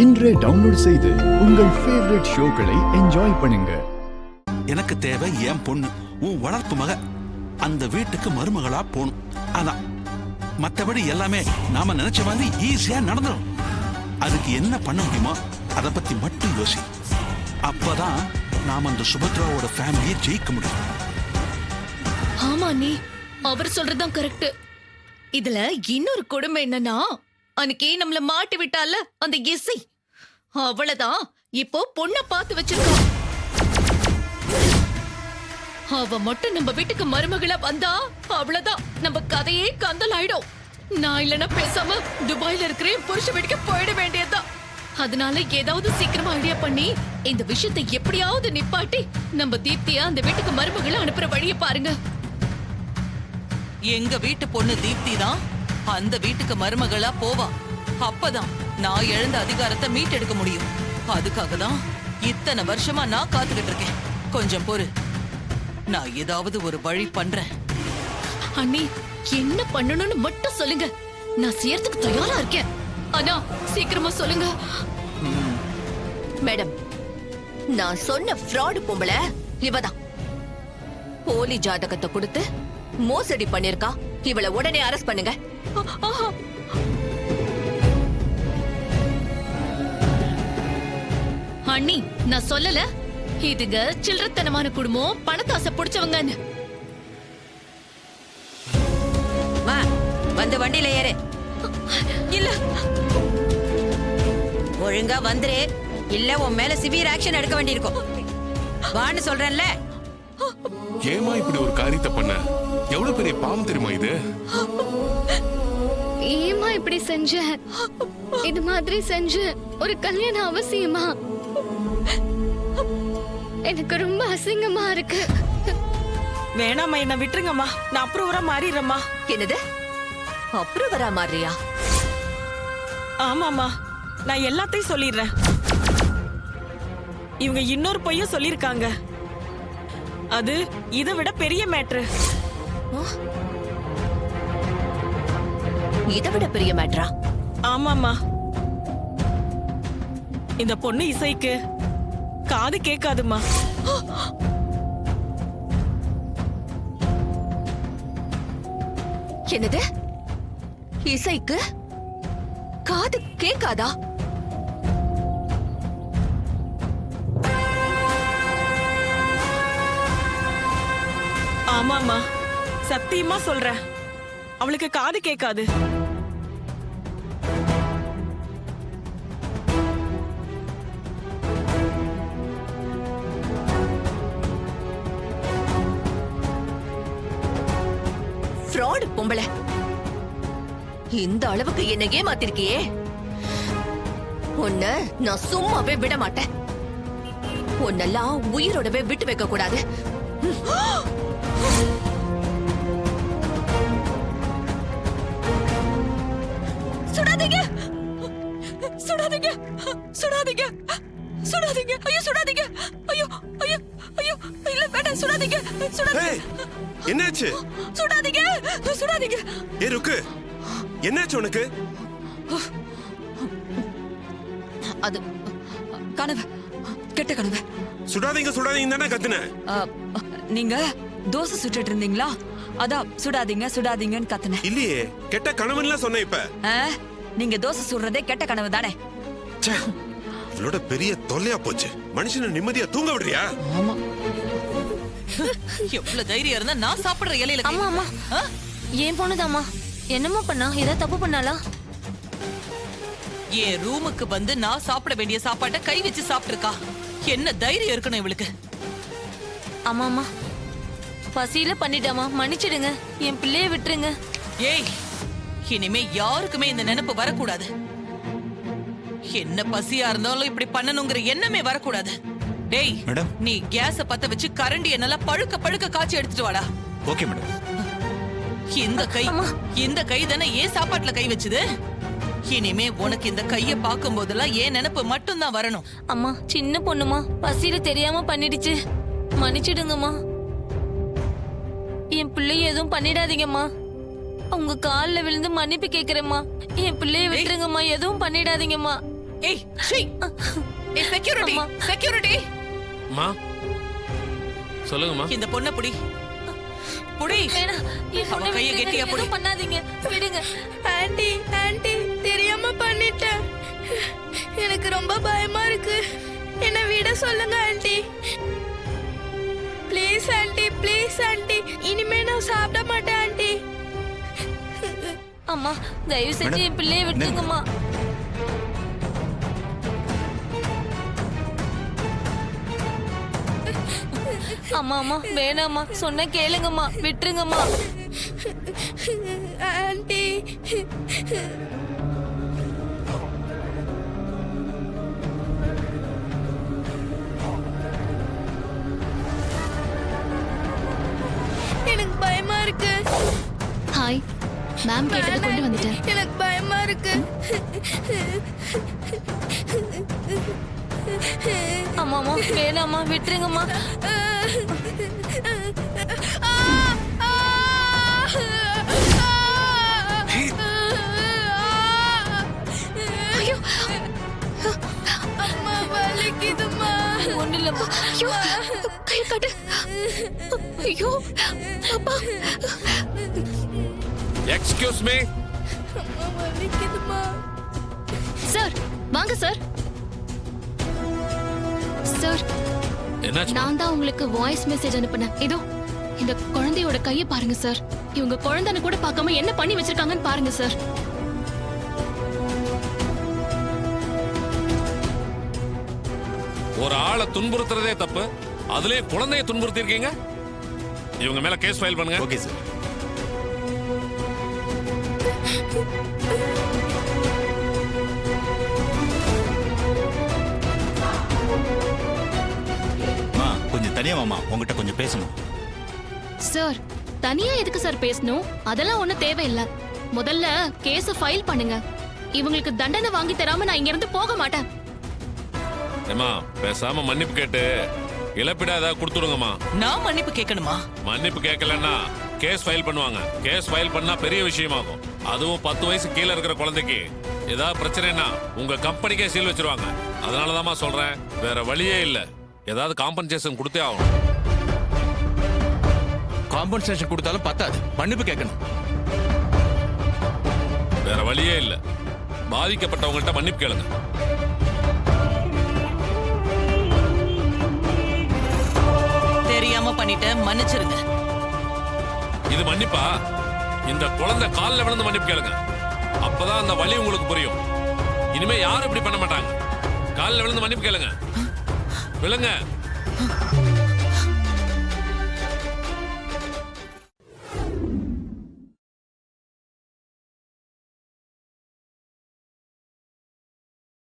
இன்றே டவுன்லோட் செய்து உங்கள் ஃபேவரட் ஷோக்களை என்ஜாய் பண்ணுங்க. எனக்கு தேவை என் பொண்ணு, உன் வளர்ப்பு மக அந்த வீட்டுக்கு மருமகளா போகணும். அதான், மற்றபடி எல்லாமே நாம நினைச்ச மாதிரி ஈஸியா நடந்துடும். அதுக்கு என்ன பண்ண முடியுமோ அதை பத்தி மட்டும் யோசி. அப்பதான் நாம அந்த சுபத்ராவோட ஃபேமிலியை ஜெயிக்க முடியும். ஆமா நீ அவர் சொல்றதுதான் கரெக்ட். இதுல இன்னொரு கொடுமை என்னன்னா, அன்னைக்கு நம்மள மாட்டி விட்டால அந்த இசை, அவளதான் இப்போ பொண்ண பார்த்து வச்சிருக்கா. அவ மட்டும் நம்ம வீட்டுக்கு மருமகளா வந்தா அவ்வளவுதான், நம்ம கதையே கந்தல் ஆயிடும். நான் இல்லனா பேசாம துபாயில இருக்கிறேன் புருஷ வீட்டுக்கு போயிட வேண்டியதுதான். அதனால ஏதாவது சீக்கிரமா ஐடியா பண்ணி இந்த விஷயத்தை எப்படியாவது நிப்பாட்டி நம்ம தீப்தியா அந்த வீட்டுக்கு மருமகளை அனுப்புற வழியை பாருங்க. எங்க வீட்டு பொண்ணு தீப்தி தான் அந்த வீட்டுக்கு மருமகளா போவா. அப்பதான் நான் எழுந்த அதிகாரத்தை மீட்டெடுக்க முடியும். அதுக்காக தான் இத்தனை வருஷமா நான் காத்துக்கிட்டு இருக்கேன். கொஞ்சம் பொறு, நான் ஏதாவது ஒரு வழி பண்றேன். அண்ணி, என்ன பண்ணணும்னு மட்டும் சொல்லுங்க, நான் செய்யறதுக்கு தயாரா இருக்கேன். ஆனா சீக்கிரமா சொல்லுங்க. மேடம், நான் சொன்ன ஃப்ராட் பொம்பளை இவதான். போலி ஜாதகத்தை கொடுத்து மோசடி பண்ணிருக்கா. இவளை உடனே அரெஸ்ட் பண்ணுங்க. அண்ணி, நான் சொல்லல இதுங்க சில்லறத்தனமான குடும்பம், பணத்தாசை புடிச்சவங்கன்னு. வந்து வண்டியில ஏறு. இல்ல, ஒழுங்கா வந்துரு, இல்ல உன் மேல சிவியர் ஆக்ஷன் எடுக்க வேண்டியிருக்கும். வான்னு சொல்றேன்ல. ஏமா இப்படி ஒரு காரியத்தை பண்ண? எவ்வளவு பெரிய பாவம் தெரியுமா இது? ஏமா இப்படி செஞ்ச? இது மாதிரி செஞ்ச ஒரு கல்யாணம் அவசியமா? எனக்கு ரொம்ப அசிங்கமா இருக்கு. வேணாம்மா, என்ன விட்டுருங்கம்மா, நான் அப்ரூவரா மாறிடுறேம்மா. என்னது அப்ரூவரா மாறியா? ஆமாம்மா, நான் எல்லாத்தையும் சொல்லிடுறேன். இவங்க இன்னொரு பொய்ய சொல்லிருக்காங்க. அது இதை விட பெரிய மேட்ரு. இதை விட பெரிய மேட்ரா? ஆமாம்மா, இந்த பொண்ணு இசைக்கு காது கேட்காதுமா. என்னது? இசைக்கு காது கேட்காதா? ஆமாம்மா, சத்தியமா சொல்றேன், அவளுக்கு காது கேட்காது. ஃப்ராட் பொம்பளை, இந்த அளவுக்கு என்ன ஏமாத்திருக்கியே. உன்னை நான் சும்மாவே விட மாட்டேன். உன்னெல்லாம் உயிரோடவே விட்டு வைக்க கூடாது. சுடாதீங்க, சுடாதீங்க, சுடாதீங்க, சுடாதீங்க, ஐயோ சுடாதீங்க, ஐயோ ஐயோ ஐயோ, இல்ல வேண்டாம், சுடாதீங்க, சுடாதீங்க. என்னாச்சு? சுடாதீங்க, சுடாதீங்க. ஏ ருக்கு, என்னாச்சு உனக்கு? அது கனவு, கெட்ட கனவு. சுடாதீங்க சுடாதீங்க தானே கத்துன. நீங்க தோசை சுட்டுட்டு இருந்தீங்களா, அதான் சுடாதீங்க சுடாதீங்கன்னு கத்துன. இல்லையே, கெட்ட கனவுன்னு சொன்ன. இப்ப நீங்க தோசை சுடுறதே கெட்ட கனவு தானே? இவளோட பெரிய தொல்லையா போச்சு. மனுஷனை நிம்மதியா தூங்க விடுறியா? ஆமா. எவ்வளவு தைரியம் இருந்தா நான் சாப்பிடுற இலையில அம்மா அம்மா, ஏன் பொண்ணுதாம்மா என்னம்மா பண்ணா? ஏதாவது தப்பு பண்ணாலா? என் ரூமுக்கு வந்து நான் சாப்பிட வேண்டிய சாப்பாட்டை கை வச்சு சாப்பிட்டுருக்கா. என்ன தைரியம் இருக்கணும் இவளுக்கு? அம்மா அம்மா, பசியில பண்ணிட்டாமா, மன்னிச்சிடுங்க, என் பிள்ளைய விட்டுருங்க. ஏய், இனிமே யாருக்குமே இந்த நினைப்பு வரக்கூடாது. என்ன பசியா இருந்தாலும் இப்படி பண்ணணுங்கிற எண்ணமே வரக்கூடாது. டேய் மேடம், நீ கேஸ பத்த வச்சு கரண்டிய நல்லா பழுக்க பழுக்க காய்ச்சி எடுத்துட்டு வாடா. Okay madam. இந்த கை தானே ஏன் சாப்பாட்டுல கை வச்சுது? இனிமே உனக்கு இந்த கைய பார்க்கும் போதெல்லாம் ஏன் நினைப்பு மட்டும் தான் வரணும். அம்மா, சின்ன பொண்ணுமா, பசியில தெரியாம பண்ணிடுச்சு, மன்னிச்சிடுங்கம்மா. என் பிள்ளைய எதுவும் பண்ணிடாதீங்கம்மா. உங்க கால்ல விழுந்து மன்னிப்பு கேக்குறேம்மா. என் பிள்ளைய விட்டுருங்கம்மா, எதுவும் பண்ணிடாதீங்கம்மா. ஏய் ஸ்ரீ ஏய் செக்யூரிட்டி செக்யூரிட்டி அம்மா சொல்லுங்கம்மா. இந்த பொண்ண புடி புடி அவ கைய கெட்டியா புடி. பண்ணாதீங்க, விடுங்க. ஆண்டி ஆண்டி தெரியாம பண்ணிட்டேன். எனக்கு ரொம்ப பயமா இருக்கு. என்ன விட சொல்லுங்க aunty. Please aunty, please aunty. இனிமே நான் சாப்பிட மாட்டேன் ஆண்டி. அம்மா தயவு செஞ்சு என் பிள்ளைய விட்டுங்கம்மா. அம்மா அம்மா வேணாம்மா, சொன்ன கேளுங்கம்மா, விட்டுருங்கம்மா. ஆண்டி எனக்கு பயமா இருக்கு. ஹாய் மேம் கேட்டது கொண்டு வந்துட்டேன். எனக்கு பயமா இருக்கு. அம்மா அம்மா வேணாம்மா, விட்டுருங்கம்மா. ஐயோ அம்மா வலிக்குதும்மா. ஒண்ணு இல்லம்மா. ஐயோ கை காட்டு. ஐயோ அப்பா. Excuse me. அம்மா வலிக்குதும்மா. சார் வாங்க சார். சார் என்னாச்சு? நான் தான் உங்களுக்கு வாய்ஸ் மெசேஜ் அனுப்புனேன். இதோ இந்த குழந்தையோட கையை பாருங்க சார். இவங்க குழந்தைன்னு கூட பார்க்காம என்ன பண்ணி வச்சிருக்காங்கன்னு பாருங்க சார். ஒரு ஆளை துன்புறுத்துறதே தப்பு, அதுலயே குழந்தைய துன்புறுத்தி இருக்கீங்க. இவங்க மேல கேஸ் ஃபைல் பண்ணுங்க. Okay sir. கொஞ்சம் தனியா மாமா, உங்ககிட்ட கொஞ்சம் பேசணும். சார் தனியா எதுக்கு சார் பேசணும்? அதெல்லாம் ஒண்ணும் தேவையில்ல. முதல்ல கேஸ ஃபைல் பண்ணுங்க. இவங்களுக்கு தண்டனை வாங்கி தராம நான் இங்க இருந்து போக மாட்டேன். ஏமா பேசாம மன்னிப்பு கேட்டு இழப்பீடா ஏதாவது கொடுத்துடுங்கம்மா. நான் மன்னிப்பு கேட்கணுமா? மன்னிப்பு கேட்கலன்னா கேஸ் ஃபைல் பண்ணுவாங்க. கேஸ் ஃபைல் பண்ணா பெரிய விஷயமாகும். அதுவும் 10 வயசு கீழே இருக்கிற குழந்தைக்கு ஏதாவது பிரச்சனைனா உங்க கம்பெனிக்கே சீல் வச்சிருவாங்க. அதனாலதாம்மா சொல்றேன், வேற வழியே இல்ல. ஏதாவது காம்பன்சேஷன் கொடுத்தே ஆகணும். காம்பன்சேஷன் கொடுத்தாலும் பத்தாது, மன்னிப்பு கேட்கணும். வேற வழியே இல்ல. பாதிக்கப்பட்டவங்கள்ட்ட மன்னிப்பு கேளுங்க. தெரியாம பண்ணிட்டேன், மன்னிச்சிருங்க. இது மன்னிப்பா? இந்த குழந்தை காலில் விழுந்து மன்னிப்பு கேளுங்க. அப்பதான் அந்த வலி உங்களுக்கு புரியும். இனிமே யாரும் இப்படி பண்ண மாட்டாங்க. காலில் விழுந்து மன்னிப்பு கேளுங்க. விழுங்க.